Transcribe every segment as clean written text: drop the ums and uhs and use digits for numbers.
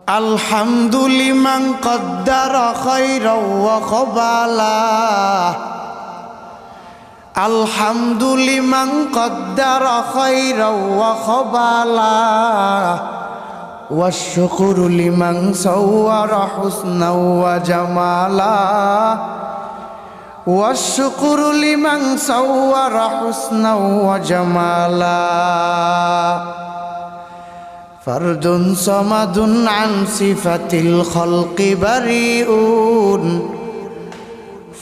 الحمد لمن قدر خيرا وقبلا الحمد لمن قدر خيرا وقبلا والشكر لمن صور حسنا وجمالا والشكر لمن صور حسنا وجمالا فرد صمد عن صفة الخلق بريئون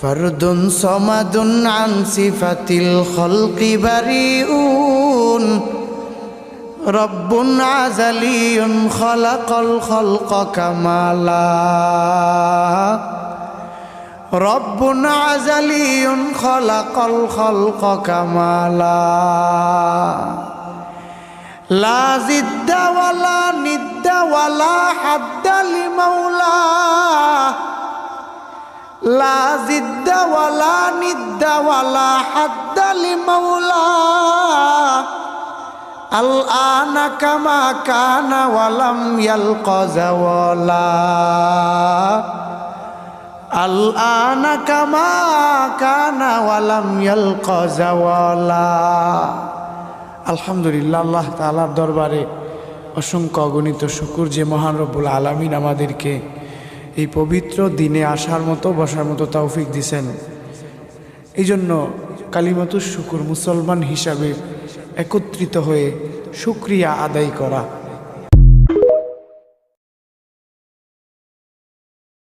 فرد صمد عن صفة الخلق بريئون رب عزلي خلق الخلق كمالا رب عزلي خلق الخلق كمالا لا زد ولا ند ولا حد لمولاه لا زد ولا ند ولا حد لمولاه الآن كما كان ولم يلق زوالا الآن كما كان ولم يلق زوالا আলহামদুলিল্লাহ, আল্লাহ তাআলার দরবারে অসংখ্য অগণিত শুকর যে মহান রব্বুল আলামিন আমাদেরকে এই পবিত্র দিনে আসার মতো বসার মতো তৌফিক দিয়েছেন। এই জন্য কালিমাতুশ শুকর মুসলমান হিসাবে একত্রিত হয়ে শুকরিয়া আদায় করা।